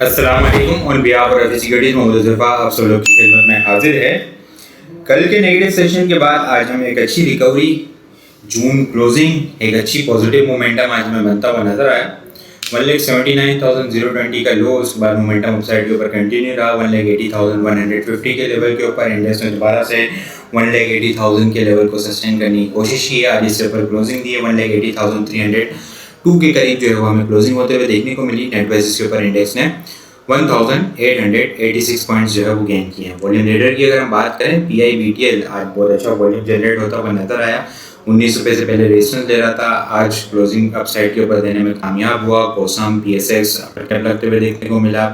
अस्सलाम वालेकुम on behalf of Rafi securities Mohammad Zulfa आप सब लोग की खिदमत में हाजिर है। कल के नेगेटिव सेशन के बाद आज हमें एक अच्छी रिकवरी, जून क्लोजिंग, एक अच्छी पॉजिटिव मोमेंटम आज हमें बनता हुआ नजर आया। 1,79,020 का लो, उसके बाद मोमेंटम अपसाइड के ऊपर कंटिन्यू रहा। 1,80,150 के लेवल के ऊपर इंडेक्स ने दोबारा से 1,80,000 के लेवल को सस्टेन करने की कोशिश की है। आज इससे ऊपर क्लोजिंग दी है 1,80,302 के करीब जो है वो हमें क्लोजिंग होते हुए देखने को मिली। नेट बेसिस के ऊपर इंडेक्स ने 1886 पॉइंट्स जो है वो गेन किए हैं। वॉल्यूम लीडर की अगर हम बात करें, PIBTL आज बहुत अच्छा वॉल्यूम जनरेट होता हुआ नजर आया। 19 रुपये से पहले रेजिस्टेंस दे रहा था, आज क्लोजिंग अपसाइड के ऊपर देने में कामयाब हुआ। कोसम PSX अपर लगते हुए देखने को मिला।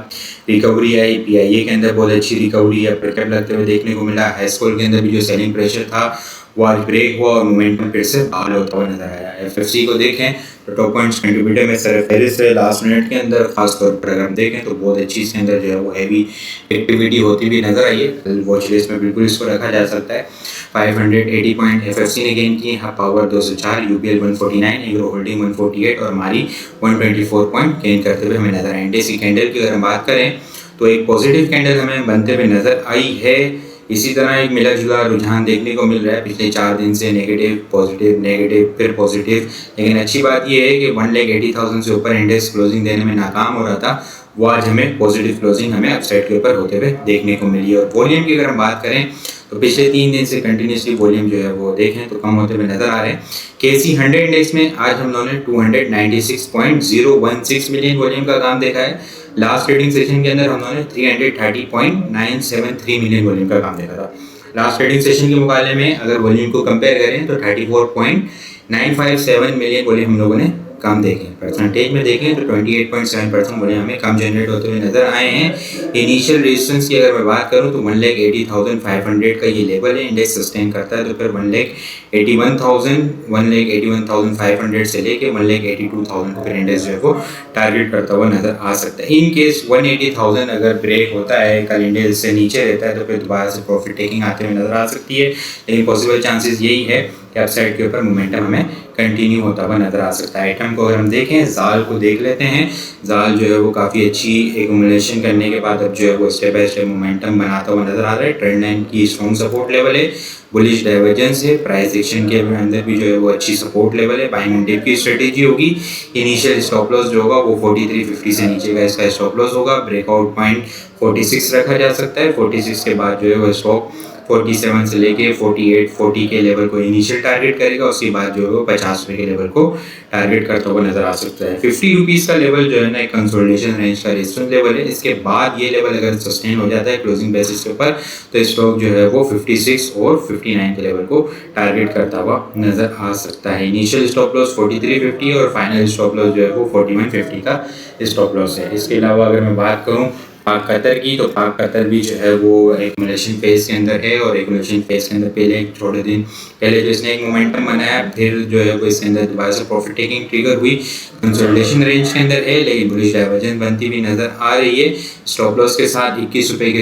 रिकवरी आई, PIA के अंदर बहुत अच्छी रिकवरी अपर लगते हुए देखने को मिला। हेस्कोल के अंदर भी जो सेलिंग प्रेशर था वो आज ब्रेक हुआ और मोमेंटम फिर से बहाल होता हुआ नजर आया। FFC को देखें तो टॉप पॉइंट्स कंट्रीब्यूटर में सर फेरिस है लास्ट मिनट के अंदर। खासतौर पर अगर हम देखें तो बहुत अच्छी इसके अंदर जो है वो हैवी एक्टिविटी होती हुई नजर आई है। वॉच लिस्ट में बिल्कुल इसको रखा जा सकता है। 580 पॉइंट FFC ने गेन किए हैं। पावर 204, UPL 149, एग्रो होल्डिंग 148 और मारी 124 पॉइंट गेन करते हुए हमें नजर आए। इंडेक्स की कैंडल की अगर हम बात करें तो एक पॉजिटिव कैंडल हमें बनते हुए नजर आई है। इसी तरह एक मिला जुला रुझान देखने को मिल रहा है पिछले 4 दिन से, नेगेटिव नेगेटिव फिर पॉजिटिव। लेकिन अच्छी बात यह है कि 1,80,000 से ऊपर इंडेक्स क्लोजिंग देने में नाकाम हो रहा था, वो आज हमें पॉजिटिव क्लोजिंग हमें अपसाइड के ऊपर होते हुए देखने को मिली। और वॉल्यूम की अगर हम बात करें तो पिछले 3 दिन से कंटिन्यूसली वॉल्यूम जो है वो देखें तो कम होते हुए नजर आ रहे हैं। KC 100 इंडेक्स में आज हम लोगों ने 296.016 मिलियन वॉल्यूम का काम देखा है। लास्ट ट्रेडिंग सेशन के अंदर हम लोगों ने 330.973 मिलियन वॉल्यूम का काम देखा था। लास्ट ट्रेडिंग सेशन के मुकाबले में अगर वॉल्यूम को कंपेयर करें तो 34.957 मिलियन वॉल्यूम हम लोगों ने कम देखें। परसेंटेज में देखें तो 28.7% वॉल्यूम हमें कम जनरेट होते हुए नजर आए हैं। इनिशियल रेजिस्टेंस की अगर मैं बात करूं तो 1,80,500 का ये लेवल है। इंडेक्स सस्टेन करता है तो फिर 1,81,500 से लेके 1,82,000 को फिर इंडेक्स जो है वो टारगेट करता हुआ नजर आ सकता है। इन केस 1,80,000 अगर ब्रेक होता है, कल इंडेक्स से नीचे रहता है तो फिर दोबारा से प्रॉफिट टेकिंग आते हुए नजर आ सकती है। लेकिन पॉसिबल चांसेस यही है कि अपसाइड के ऊपर मोमेंटम हमें कंटिन्यू होता हुआ नजर आ सकता है। आइटम को अगर हम देखें, जाल को देख लेते हैं। जाल जो है वो काफ़ी अच्छी एक्यूमुलेशन करने के बाद अब जो है वो स्टेप बाय स्टेप मोमेंटम बनाता हुआ नजर आ रहा है। ट्रेंड लाइन की स्ट्रॉन्ग सपोर्ट लेवल है, बुलिश डाइवर्जेंस है। प्राइस एक्शन के अंदर भी जो है वो अच्छी सपोर्ट लेवल है। बाइंग एंड डिप की स्ट्रेटेजी होगी। इनिशियल स्टॉप लॉस जो होगा वो 4350 से नीचे का इसका स्टॉप लॉस होगा। ब्रेकआउट पॉइंट 46 रखा जा सकता है। 46 के बाद जो है वो स्टॉक 47 से लेके 48, 40 के लेवल को इनिशियल टारगेट करेगा। उसके बाद जो है वो 50 रुपये के लेवल को टारगेट करता हुआ नजर आ सकता है। 50 रुपीज़ का लेवल जो है ना एक कंसोलिडेशन रेंज का रेजिस्टेंस लेवल है। इसके बाद ये लेवल अगर सस्टेन हो जाता है क्लोजिंग बेसिस के ऊपर तो स्टॉक जो है वो 56 और 59 के लेवल को टारगेट करता हुआ नजर आ सकता है। इनिशियल स्टॉप लॉस 4350 और फाइनल स्टॉप लॉस जो है वो 4150 का स्टॉप लॉस है। इसके अलावा अगर मैं बात करूँ पाक कतर की, तो पाक कतर भी जो है वो एक्यूमुलेशन फेज के अंदर है। और एक्यूमुलेशन फेज के अंदर पहले थोड़े दिन पहले जो इसने एक मोमेंटम बनाया, फिर जो है वो इसके अंदर दोबारा से प्रॉफिट टेकिंग ट्रिगर हुई। कंसोलिडेशन रेंज के अंदर है लेकिन बुलिश डाइवर्जेंस बनती हुई नजर आ रही है। स्टॉप लॉस के साथ 21 रुपये के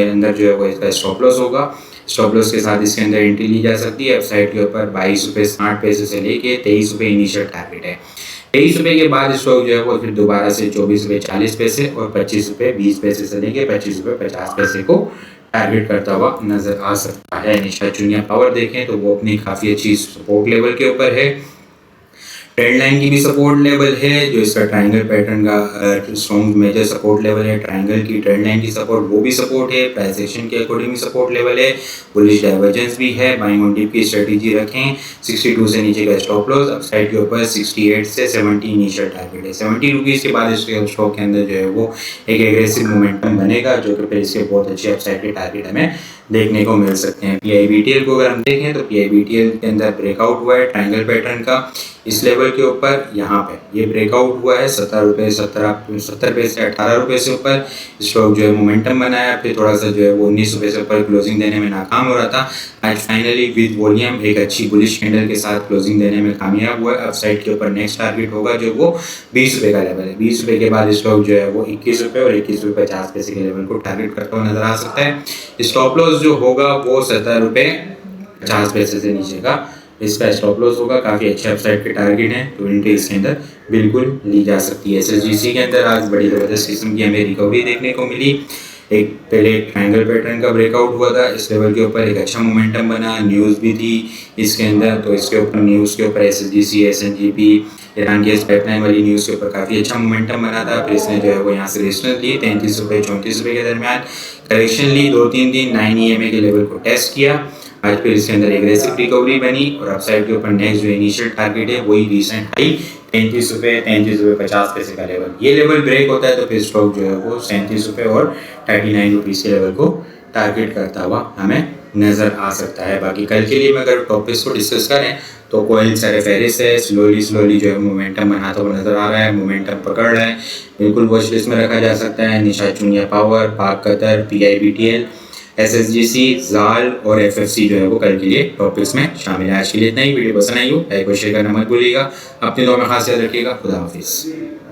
अंदर जो है वो इसका स्टॉप लॉस होगा। स्टॉप लॉस के साथ इसके अंदर एंट्री ली जा सकती है। अपसाइड के ऊपर 22 रुपये 60 पैसे से लेके 23 रुपये इनिशियल टारगेट है। 23 रुपये के बाद स्टॉक जो है वो फिर दोबारा से 24 रुपये 40 पैसे और 25 रुपये 20 पैसे से लेके 25 रुपये 50 पैसे को टारगेट करता हुआ नजर आ सकता है। निशा चुनिया पावर देखें तो वो अपनी काफ़ी अच्छी सपोर्ट लेवल के ऊपर है। ट्रेंड लाइन की भी सपोर्ट लेवल है, जो इसका ट्रायंगल पैटर्न का स्ट्रॉन्ग मेजर सपोर्ट लेवल है। ट्रायंगल की ट्रेंड लाइन की सपोर्ट वो भी सपोर्ट है। प्राइस एक्शन के अकॉर्डिंग भी सपोर्ट लेवल है। बुलिश डाइवर्जेंस भी है। बाइंग ऑन डिप की स्ट्रेटेजी रखें। 62 से नीचे का स्टॉप लॉस, अपसाइड के ऊपर 68 से 70 इनिशियल टारगेट है। 70 रुपीज़ के बाद इसके स्टॉक के अंदर जो है वो एक एग्रेसिव मोमेंटम बनेगा, जो कि फिर इसके बहुत अच्छे अपसाइड के टारगेट हमें देखने को मिल सकते हैं। PIBTL को अगर हम देखें तो PIBTL के अंदर ब्रेकआउट हुआ है ट्रायंगल पैटर्न का। इस लेवल के ऊपर यहाँ पे ये ब्रेकआउट हुआ है 70 पैसे से 18 रुपये से ऊपर स्टॉक जो है मोमेंटम बनाया। फिर थोड़ा सा जो है वो 19 रुपये से ऊपर क्लोजिंग देने में नाकाम हो रहा था। आज फाइनली विद वॉल्यूम एक अच्छी बुलिश कैंडल के साथ क्लोजिंग देने में कामयाब हुआ है। अपसाइड के ऊपर नेक्स्ट टारगेट होगा जो वो 20 रुपये का लेवल है। 20 रुपये के बाद स्टॉक जो है वो 21 रुपये और 21 रुपये 50 पैसे के लेवल को टारगेट करता हुआ नजर आ सकता है। स्टॉप लॉस जो होगा वो 70 रुपये 50 पैसे से नीचे का इसका स्टॉप लॉस होगा। काफ़ी अच्छे अपसाइड के टारगेट हैं तो इंट्री इसके अंदर बिल्कुल ली जा सकती है। एसएसजीसी के अंदर आज बड़ी ज़बरदस्त किस्म की हमें रिकवरी देखने को मिली। एक पहले ट्रायंगल पैटर्न का ब्रेकआउट हुआ था, इस लेवल के ऊपर एक अच्छा मोमेंटम बना, न्यूज़ भी थी इसके अंदर, तो इसके ऊपर न्यूज़ के ऊपर एसएसजीसी, एसएनजीपी, ईरान गैस पाइपलाइन वाली न्यूज़ के ऊपर काफ़ी अच्छा मोमेंटम बना था। फिर इसने जो है वो यहाँ से रेजिस्टेंस ली 33 रुपये 34 रुपये के दरमियान, करेक्शन ली 2-3 दिन 9 EMA के लेवल को टेस्ट किया। आज फिर इसके अंदर एग्रेसिव रिकवरी बनी और अपसाइड के ऊपर नेक्स्ट जो इनिशियल टारगेट है वही रिसेंट हाई 33 रुपये 50 पैसे का लेवल, ये लेवल ब्रेक होता है तो फिर स्टॉक जो है वो 37 रुपये और 39 रुपीज़ के लेवल को टारगेट करता हुआ हमें नज़र आ सकता है। बाकी कल के लिए मैं अगर टॉपिक्स को डिस्कस करें तो कोयल सरफेरिस है, स्लोली जो है मोमेंटम बनाता हुआ नज़र आ रहा है, मोमेंटम पकड़ रहा है, बिल्कुल वॉच लिस्ट में रखा जा सकता है। निशा चुनिया पावर, पाक कतर, PIBTL, SSGC, जाल और FFC जो है वो कल के लिए टॉपिक्स में शामिल है। आज के लिए इतना ही। वीडियो पसंद आई हो लाइक और शेयर करना मत भूलिएगा। अपनी दुआ में खास याद रखिएगा। खुदा हाफिज़।